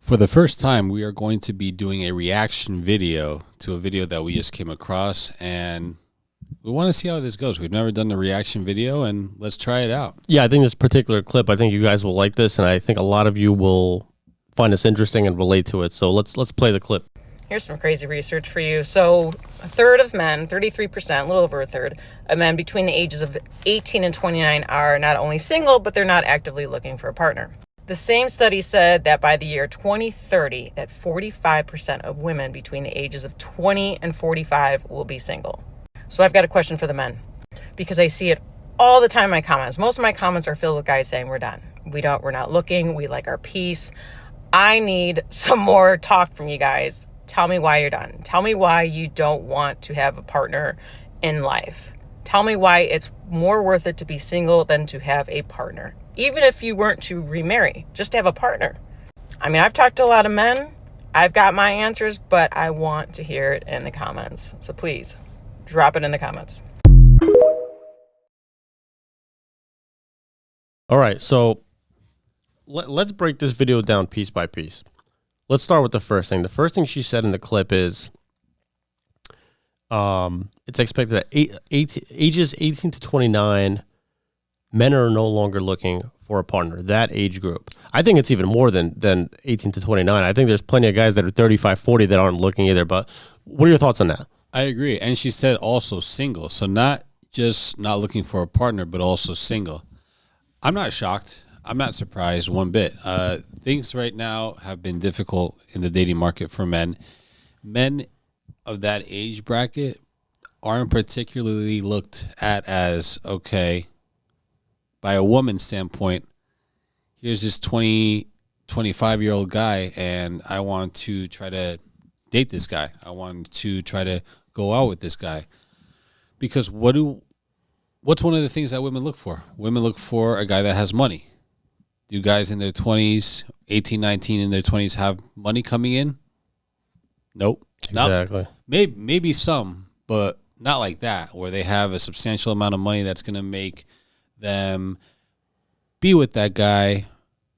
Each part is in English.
For the first time, we are going to be doing a reaction video to a video that we just came across, and we want to see how this goes. We've never done a reaction video, and let's try it out. Yeah, I think this particular clip, I think you guys will like this, and I think a lot of you will find this interesting and relate to it. So let's play the clip. Here's some crazy research for you. So a third of men, 33%, a little over a third of men between the ages of 18 and 29 are not only single, but they're not actively looking for a partner. The same study said that by the year 2030, that 45% of women between the ages of 20 and 45 will be single. So I've got a question for the men, because I see it all the time in my comments. Most of my comments are filled with guys saying we're done. We're not looking. We like our peace. I need some more talk from you guys. Tell me why you're done. Tell me why you don't want to have a partner in life. Tell me why it's more worth it to be single than to have a partner. Even if you weren't to remarry, just to have a partner. I mean, I've talked to a lot of men. I've got my answers, but I want to hear it in the comments. So please, drop it in the comments. All right, so let's break this video down piece by piece. Let's start with the first thing. The first thing she said in the clip is, it's expected that ages 18 to 29, men are no longer looking for a partner, that age group. I think it's even more than 18 to 29. I think there's plenty of guys that are 35, 40 that aren't looking either. But what are your thoughts on that? I agree. And she said also single. So not just not looking for a partner, but also single. I'm not shocked. I'm not surprised one bit. Things right now have been difficult in the dating market for men. Men of that age bracket aren't particularly looked at as, okay, by a woman's standpoint, here's this 25-year-old guy, and I want to try to date this guy. I want to try to go out with this guy. Because what's one of the things that women look for? Women look for a guy that has money. Do guys in their 20s, 18, 19 in their 20s have money coming in? Nope. Exactly. Maybe some, but not like that, where they have a substantial amount of money that's going to make them be with that guy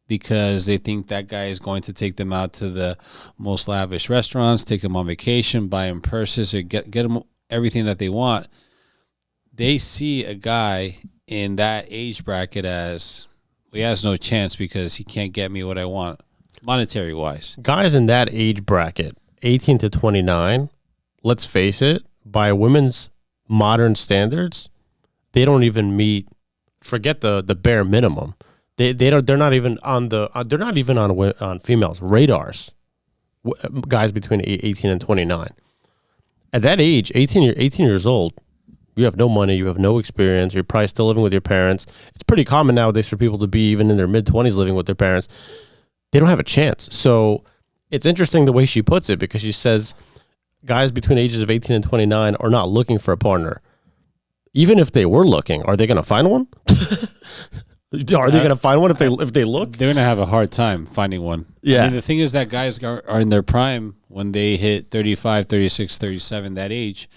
because they think that guy is going to take them out to the most lavish restaurants, take them on vacation, buy them purses, or get them everything that they want. They see a guy in that age bracket as, he has no chance because he can't get me what I want, monetary wise. Guys in that age bracket, 18 to 29, let's face it, by women's modern standards, they don't even meet, forget the bare minimum. They're not even on females' radars. Guys between 18 and 29. At that age, 18 years old, you have no money, you have no experience, you're probably still living with your parents. It's pretty common nowadays for people to be even in their mid-20s living with their parents. They don't have a chance. So it's interesting the way she puts it, because she says guys between ages of 18 and 29 are not looking for a partner. Even if they were looking, are they going to find one? Are they going to find one if they look? They're going to have a hard time finding one. Yeah. I mean, the thing is that guys are in their prime when they hit 35, 36, 37, that age,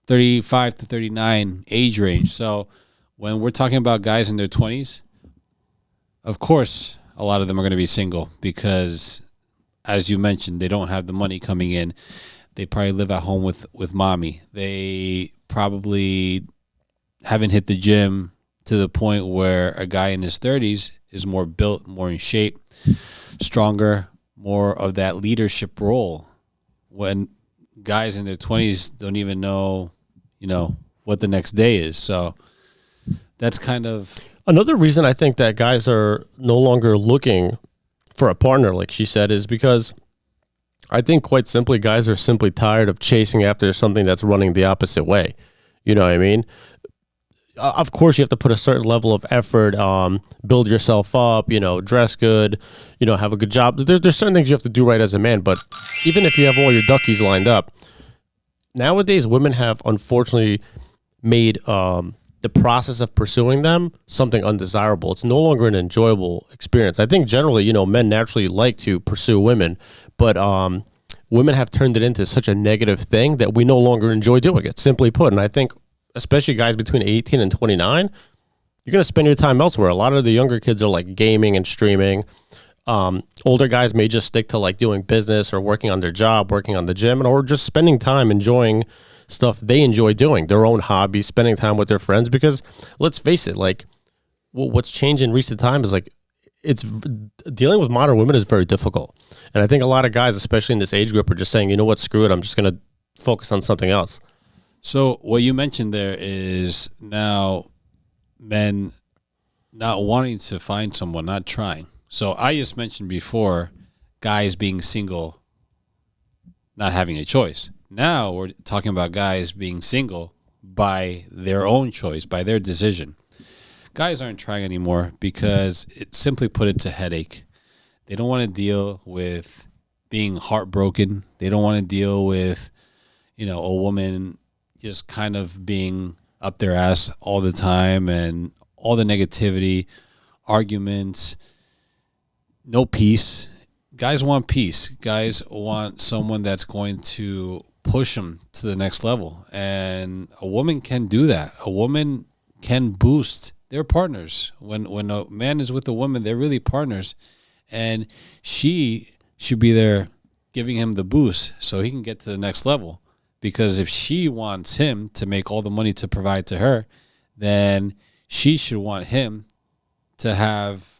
35 to 39 age range. So when we're talking about guys in their 20s, of course, a lot of them are going to be single because, as you mentioned, they don't have the money coming in. They probably live at home with mommy. They probably haven't hit the gym to the point where a guy in his 30s is more built, more in shape, stronger, more of that leadership role. When guys in their 20s don't even know, what the next day is. So that's kind of another reason I think that guys are no longer looking for a partner, like she said, is because I think quite simply guys are simply tired of chasing after something that's running the opposite way. You know what I mean? Of course, you have to put a certain level of effort, build yourself up, dress good, have a good job. There's certain things you have to do right as a man, but even if you have all your duckies lined up, nowadays women have unfortunately made the process of pursuing them something undesirable. It's no longer an enjoyable experience. I think generally, men naturally like to pursue women, but women have turned it into such a negative thing that we no longer enjoy doing it, simply put. And I think especially guys between 18 and 29, you're going to spend your time elsewhere. A lot of the younger kids are like gaming and streaming. Older guys may just stick to like doing business or working on their job, working on the gym, or just spending time enjoying stuff they enjoy doing, their own hobbies, spending time with their friends. Because let's face it, like what's changed in recent times is like dealing with modern women is very difficult. And I think a lot of guys, especially in this age group, are just saying, you know what, screw it, I'm just going to focus on something else. So what you mentioned there is now men not wanting to find someone, not trying. So I just mentioned before guys being single, not having a choice. Now we're talking about guys being single by their own choice, by their decision. Guys aren't trying anymore because simply put, it's a headache. They don't want to deal with being heartbroken. They don't want to deal with, a woman just kind of being up their ass all the time and all the negativity, arguments, no peace. Guys want peace. Guys want someone that's going to push them to the next level. And a woman can do that. A woman can boost their partners. When a man is with a woman, they're really partners. And she should be there giving him the boost so he can get to the next level. Because if she wants him to make all the money to provide to her, then she should want him to have,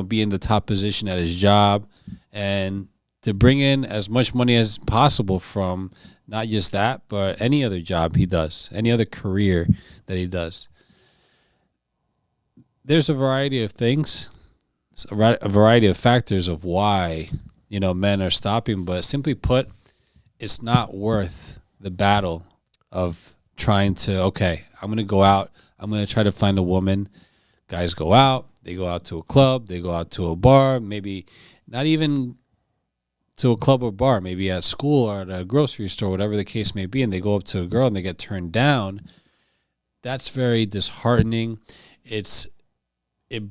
be in the top position at his job and to bring in as much money as possible from not just that, but any other job he does, any other career that he does. There's a variety of things, a variety of factors of why, men are stopping. But simply put, it's not worth the battle of trying to, okay, I'm going to go out. I'm going to try to find a woman. Guys go out. They go out to a club. They go out to a bar. Maybe not even to a club or bar. Maybe at school or at a grocery store, whatever the case may be. And they go up to a girl and they get turned down. That's very disheartening. It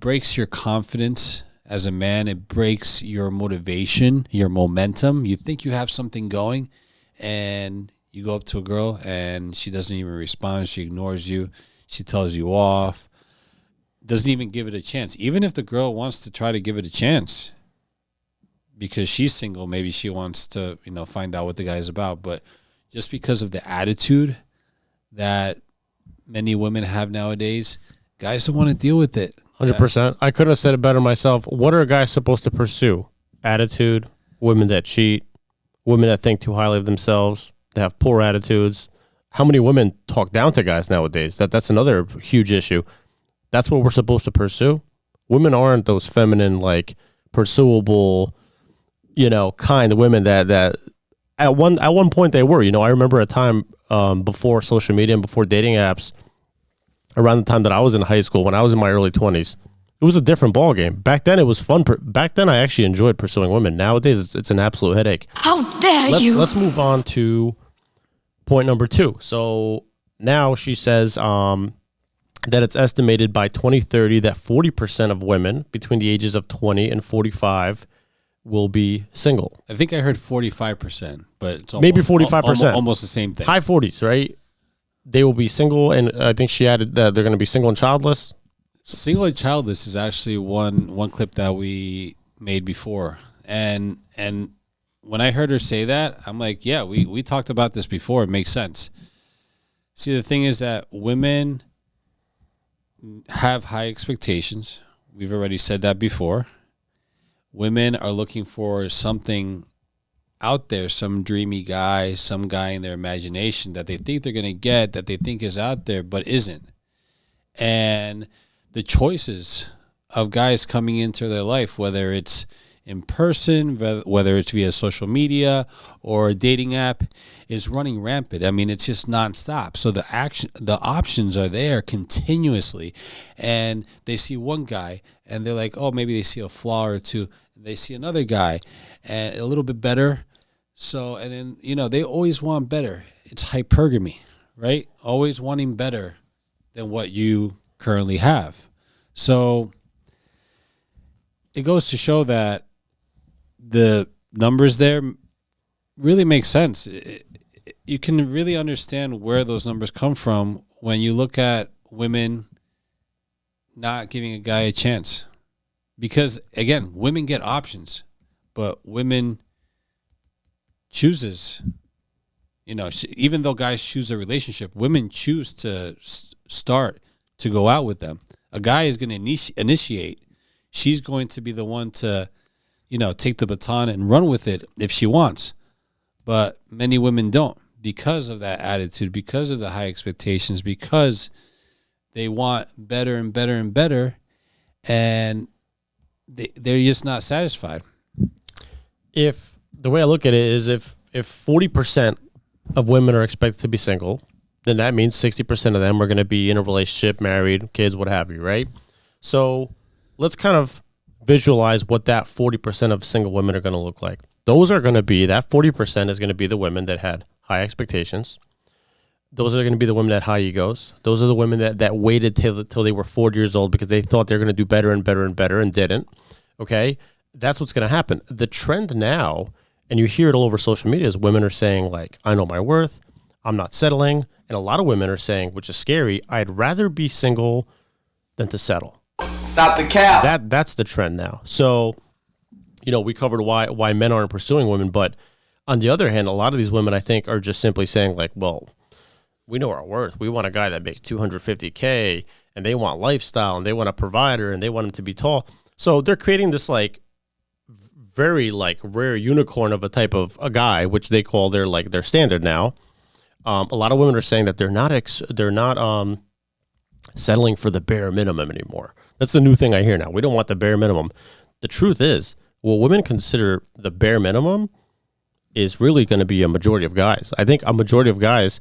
breaks your confidence as a man. It breaks your motivation, your momentum. You think you have something going, and you go up to a girl, and she doesn't even respond. She ignores you. She tells you off. Doesn't even give it a chance. Even if the girl wants to try to give it a chance, because she's single, maybe she wants to, find out what the guy's about. But just because of the attitude that many women have nowadays, guys don't want to deal with it. 100%. I couldn't have said it better myself. What are guys supposed to pursue? Attitude, women that cheat, women that think too highly of themselves, that have poor attitudes. How many women talk down to guys nowadays? That's another huge issue. That's what we're supposed to pursue. Women aren't those feminine, like pursuable, kind of women that at one point they were. I remember a time before social media and before dating apps, around the time that I was in high school, when I was in my early 20s, it was a different ballgame. Back then, it was fun. Back then, I actually enjoyed pursuing women. Nowadays, it's an absolute headache. How dare you? Let's move on to point number 2. So now she says that it's estimated by 2030 that 40% of women between the ages of 20 and 45 will be single. I think I heard 45%, but it's maybe 45%. Almost the same thing. High 40s, right? They will be single, and I think she added that they're going to be single and childless. Single and childless is actually one clip that we made before. And when I heard her say that, I'm like, yeah, we talked about this before. It makes sense. See, the thing is that women have high expectations. We've already said that before. Women are looking for something out there, some dreamy guy, some guy in their imagination that they think they're going to get, that they think is out there, but isn't. And the choices of guys coming into their life, whether it's in person, whether it's via social media or a dating app, is running rampant. I mean, it's just nonstop. So the options are there continuously. And they see one guy and they're like, oh, maybe they see a flaw or two. They see another guy and a little bit better. So, and then, they always want better. It's hypergamy, right? Always wanting better than what you currently have. So it goes to show that the numbers there really make sense. You can really understand where those numbers come from when you look at women not giving a guy a chance, because again, women get options, but women chooses. Even though guys choose a relationship, women choose to start to go out with them. A guy is going to initiate. She's going to be the one to, take the baton and run with it if she wants. But many women don't, because of that attitude, because of the high expectations, because they want better and better and better, and they're just not satisfied. If the way I look at it is if 40% of women are expected to be single, then that means 60% of them are going to be in a relationship, married, kids, what have you, right? So let's kind of visualize what that 40% of single women are going to look like. Those are going to be, that 40% is going to be the women that had high expectations. Those are going to be the women that had high egos. Those are the women that waited till they were 40 years old because they thought they were going to do better and better and better and didn't. Okay? That's what's going to happen. The trend now, and you hear it all over social media, is women are saying, like, I know my worth, I'm not settling. And a lot of women are saying, which is scary, I'd rather be single than to settle. Stop the cap. That's the trend now. So, we covered why men aren't pursuing women, but on the other hand, a lot of these women, I think, are just simply saying, like, well, we know our worth. We want a guy that makes $250K, and they want lifestyle, and they want a provider, and they want him to be tall. So they're creating this, like, very, like, rare unicorn of a type of a guy, which they call their standard now. A lot of women are saying that they're not settling for the bare minimum anymore. That's the new thing I hear now. We don't want the bare minimum. The truth is, what women consider the bare minimum is really going to be a majority of guys. I think a majority of guys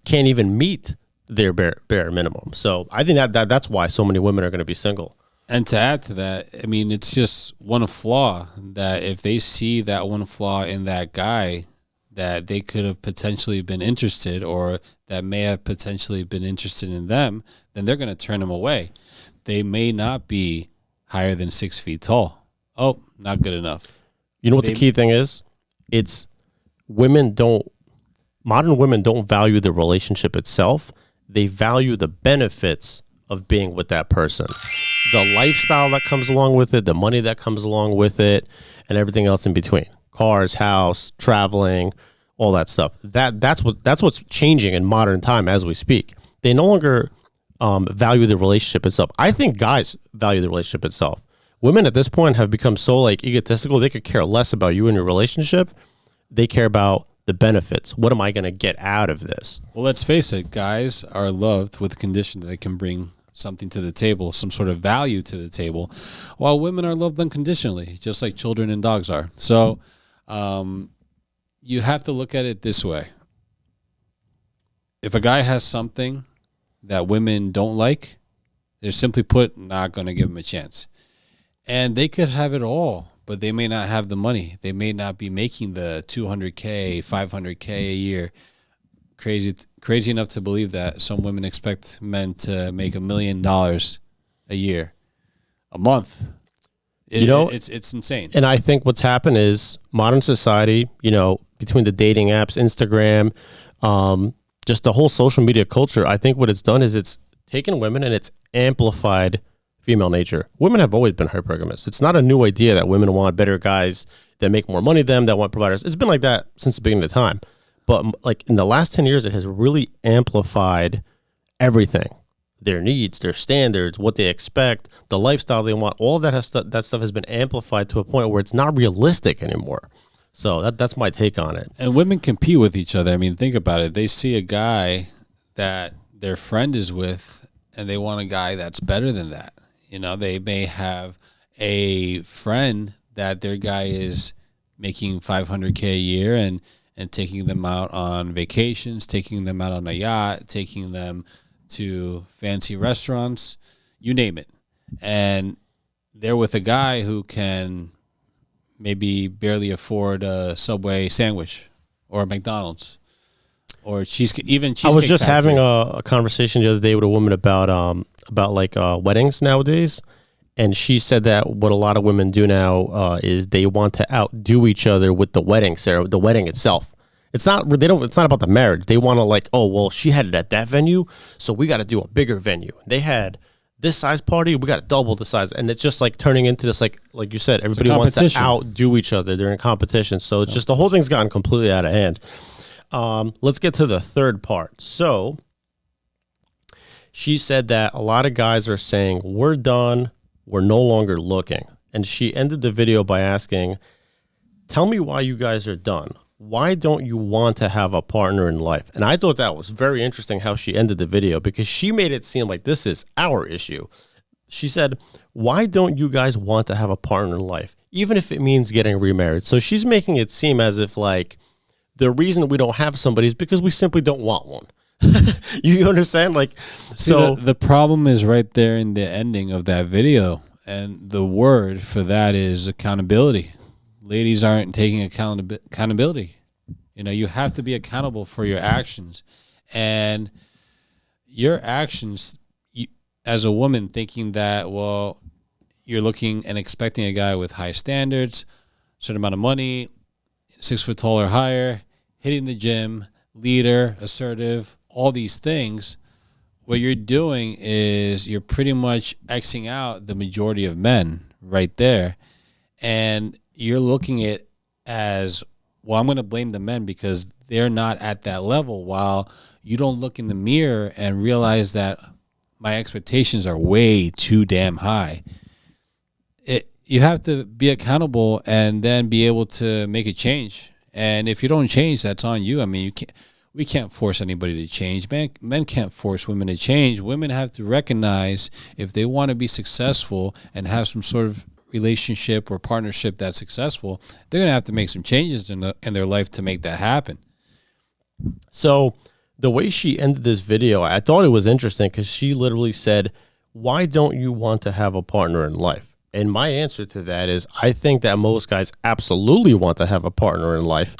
can't even meet their bare minimum. So I think that's why so many women are going to be single. And to add to that, I mean, it's just one flaw that if they see that one flaw in that guy, that they could have potentially been interested, or that may have potentially been interested in them, then they're going to turn them away. They may not be higher than 6 feet tall. Oh, not good enough. You know what the key thing is? It's modern women don't value the relationship itself. They value the benefits of being with that person. The lifestyle that comes along with it, the money that comes along with it, and everything else in between. Cars, house, traveling, all that stuff. That's what's changing in modern time as we speak. They no longer value the relationship itself. I think guys value the relationship itself. Women at this point have become so, like, egotistical. They could care less about you and your relationship. They care about the benefits. What am I going to get out of this? Well, let's face it. Guys are loved with the condition that they can bring something to the table, some sort of value to the table, while women are loved unconditionally, just like children and dogs are. So you have to look at it this way. If a guy has something that women don't like, they're simply put not going to give him a chance. And they could have it all, but they may not have the money. They may not be making the $200K, $500K a year. Crazy enough to believe that some women expect men to make $1 million a year, a month. It's insane. And I think what's happened is modern society, between the dating apps, Instagram, just the whole social media culture, I think what it's done is it's taken women and it's amplified female nature. Women have always been hypergamous. It's not a new idea that women want better guys that make more money than them, that want providers. It's been like that since the beginning of time. But like in the last 10 years, it has really amplified everything. Their needs, their standards, what they expect, the lifestyle they want, all that stuff has been amplified to a point where it's not realistic anymore. So that's my take on it. And women compete with each other. I mean, think about it. They see a guy that their friend is with, and they want a guy that's better than that. They may have a friend that their guy is making $500K a year and taking them out on vacations, taking them out on a yacht, taking them to fancy restaurants, you name it. And they're with a guy who can maybe barely afford a Subway sandwich or a McDonald's or cheesecake. I was just having a conversation the other day with a woman about weddings nowadays. And she said that what a lot of women do now is they want to outdo each other with the wedding itself. It's not about the marriage. They want to she had it at that venue, so we got to do a bigger venue. They had this size party, we got to double the size. And it's just like turning into this, like you said, everybody wants to competition. outdo each other. They're in competition. So it's just the whole thing's gotten completely out of hand. Let's get to the third part. So she said that a lot of guys are saying, we're done. We're no longer looking. And she ended the video by asking, tell me why you guys are done. Why don't you want to have a partner in life? And I thought that was very interesting how she ended the video, because she made it seem like this is our issue. She said, why don't you guys want to have a partner in life, even if it means getting remarried? So she's making it seem as if like the reason we don't have somebody is because we simply don't want one. You understand? Like, so the problem is right there in the ending of that video. And the word for that is accountability. Ladies aren't taking accountability. You know, you have to be accountable for your actions. And your actions, as a woman, thinking that, well, you're looking and expecting a guy with high standards, certain amount of money, 6 foot tall or higher, hitting the gym, leader, assertive, all these things. What you're doing is you're pretty much Xing out the majority of men right there. And you're looking at it as, well, I'm going to blame the men because they're not at that level, while you don't look in the mirror and realize that my expectations are way too damn high. You have to be accountable and then be able to make a change. And if you don't change, that's on you. I mean, we can't force anybody to change. Men can't force women to change. Women have to recognize if they want to be successful and have some sort of relationship or partnership that's successful, they're going to have to make some changes in their life to make that happen. So the way she ended this video, I thought it was interesting, because she literally said, why don't you want to have a partner in life? And my answer to that is, I think that most guys absolutely want to have a partner in life.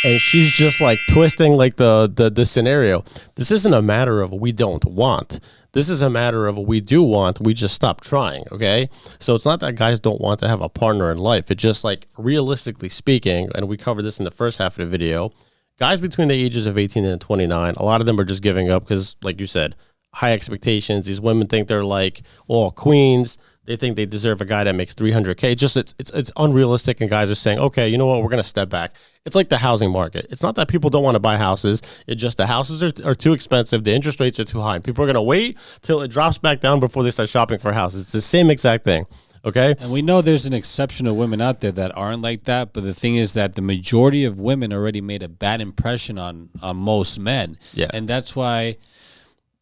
And she's just like twisting like the scenario. This isn't a matter of we don't want. This is a matter of we do want, we just stop trying, okay? So it's not that guys don't want to have a partner in life. It's just like, realistically speaking, and we covered this in the first half of the video, guys between the ages of 18 and 29, a lot of them are just giving up because, like you said, high expectations. These women think they're like all queens. They think they deserve a guy that makes $300K. Just it's unrealistic, and guys are saying, okay, you know what, we're going to step back. It's like the housing market. It's not that people don't want to buy houses. It's just the houses are too expensive. The interest rates are too high. People are going to wait till it drops back down before they start shopping for houses. It's the same exact thing, okay? And we know there's an exception of women out there that aren't like that, but the thing is that the majority of women already made a bad impression on most men. Yeah. And that's why,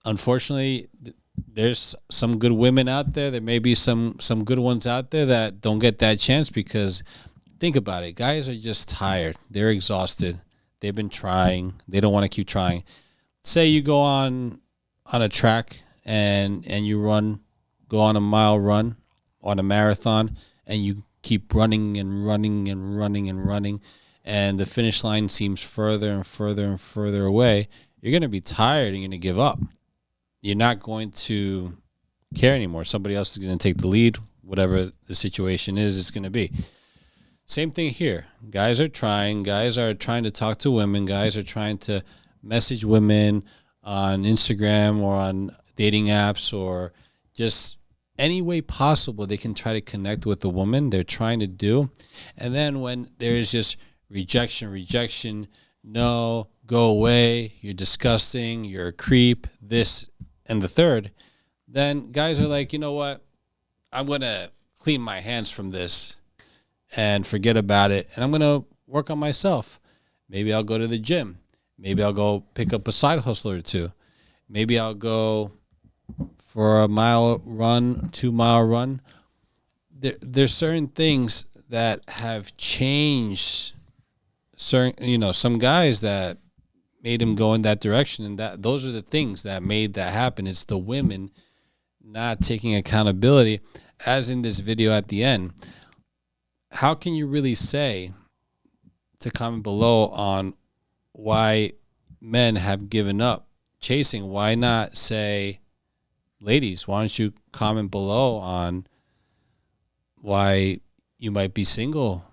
unfortunately, there's some good women out there. There may be some good ones out there that don't get that chance, because think about it. Guys are just tired. They're exhausted. They've been trying. They don't want to keep trying. Say you go on a track and you go on a mile run, on a marathon, and you keep running and running and running and running, and the finish line seems further and further and further away. You're going to be tired and you're going to give up. You're not going to care anymore. Somebody else is going to take the lead. Whatever the situation is, it's going to be. Same thing here. Guys are trying. Guys are trying to talk to women. Guys are trying to message women on Instagram or on dating apps, or just any way possible they can try to connect with the woman. They're trying to do. And then when there's just rejection, no, go away, you're disgusting, you're a creep, this and the third, then guys are like, you know what? I'm going to clean my hands from this and forget about it. And I'm going to work on myself. Maybe I'll go to the gym. Maybe I'll go pick up a side hustle or two. Maybe I'll go for a mile run, 2 mile run. There's certain things that have changed. Some guys that made him go in that direction, and those are the things that made that happen. It's the women not taking accountability, as in this video at the end. How can you really say, to comment below on why men have given up chasing? Why not say, ladies, why don't you comment below on why you might be single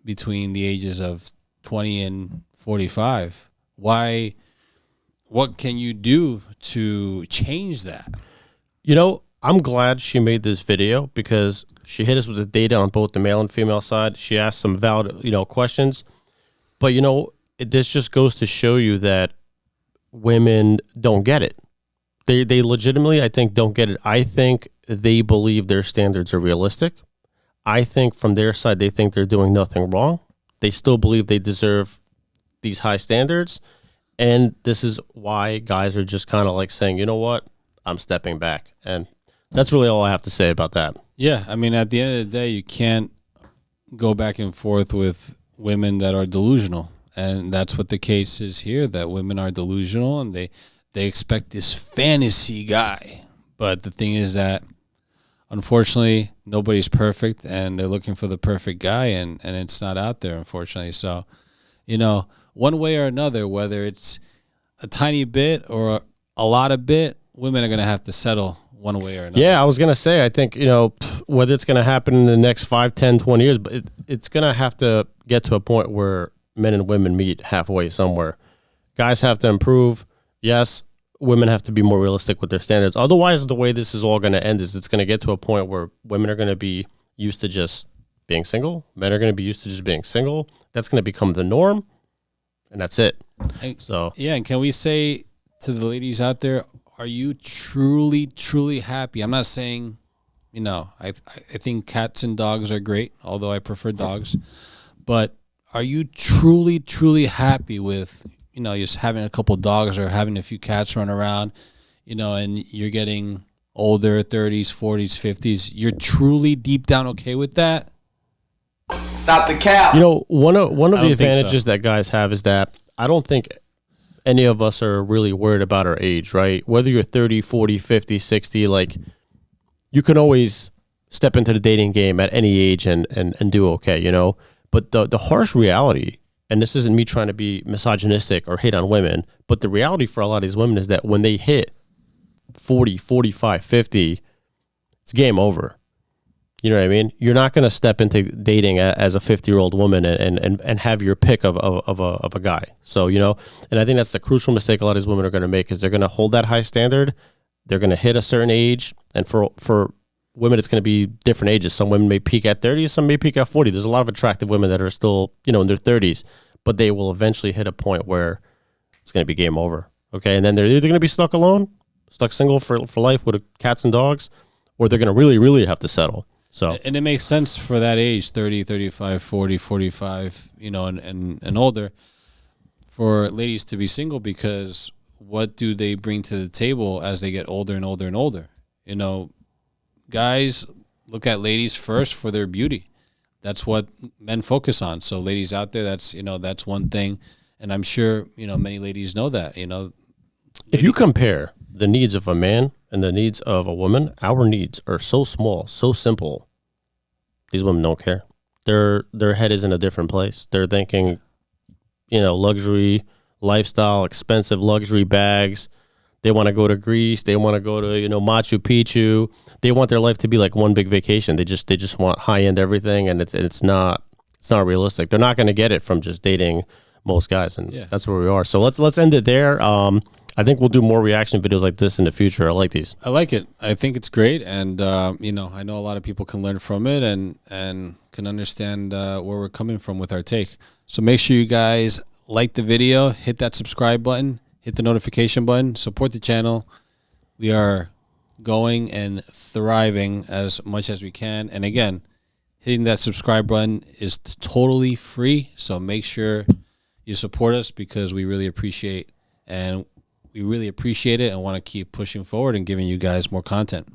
between the ages of 20 and 45? What can you do to change that? You know, I'm glad she made this video because she hit us with the data on both the male and female side. She asked some valid, questions. But, this just goes to show you that women don't get it. They legitimately, I think, don't get it. I think they believe their standards are realistic. I think from their side, they think they're doing nothing wrong. They still believe they deserve these high standards. And this is why guys are just kind of like saying, you know what, I'm stepping back. And that's really all I have to say about that. Yeah, I mean, at the end of the day, you can't go back and forth with women that are delusional. And that's what the case is here, that women are delusional and they expect this fantasy guy. But the thing is that, unfortunately, nobody's perfect, and they're looking for the perfect guy, and it's not out there, unfortunately. So, one way or another, whether it's a tiny bit or a lot of bit, women are going to have to settle one way or another. Yeah, I was going to say, I think, whether it's going to happen in the next 5, 10, 20 years, but it's going to have to get to a point where men and women meet halfway somewhere. Guys have to improve. Yes, women have to be more realistic with their standards. Otherwise, the way this is all going to end is it's going to get to a point where women are going to be used to just being single. Men are going to be used to just being single. That's going to become the norm, and that's it. And can we say to the ladies out there, are you truly, truly happy? I'm not saying, I think cats and dogs are great, although I prefer dogs. But are you truly, truly happy with, just having a couple dogs or having a few cats run around, and you're getting older, 30s, 40s, 50s? You're truly deep down okay with that? Stop the cap. One of the advantages that guys have is that I don't think any of us are really worried about our age, right? Whether you're 30, 40, 50, 60, like, you can always step into the dating game at any age and do okay, But the harsh reality, and this isn't me trying to be misogynistic or hate on women, but the reality for a lot of these women is that when they hit 40, 45, 50, it's game over. You know what I mean? You're not going to step into dating as a 50-year-old woman and have your pick of a guy. So, and I think that's the crucial mistake a lot of these women are going to make is they're going to hold that high standard. They're going to hit a certain age. And for women, it's going to be different ages. Some women may peak at 30, some may peak at 40. There's a lot of attractive women that are still, in their 30s, but they will eventually hit a point where it's going to be game over. Okay. And then they're either going to be stuck alone, stuck single for life with cats and dogs, or they're going to really, really have to settle. So, and it makes sense for that age, 30, 35, 40, 45, and older, for ladies to be single, because what do they bring to the table as they get older and older and older? Guys look at ladies first for their beauty. That's what men focus on. So ladies out there, that's one thing. And I'm sure, many ladies know that, If you compare the needs of a man and the needs of a woman, our needs are so small, so simple. These women don't care. Their head is in a different place. They're thinking, luxury lifestyle, expensive luxury bags. They want to go to Greece. They want to go to, Machu Picchu. They want their life to be like one big vacation. They just want high end everything, and it's not realistic. They're not going to get it from just dating most guys, and that's where we are. So let's end it there. I think we'll do more reaction videos like this in the future. I like these. I like it. I think it's great, and I know a lot of people can learn from it and can understand where we're coming from with our take. So make sure you guys like the video, hit that subscribe button, hit the notification button, support the channel. We are going and thriving as much as we can. And again, hitting that subscribe button is totally free. So make sure you support us, because we really appreciate it and want to keep pushing forward and giving you guys more content.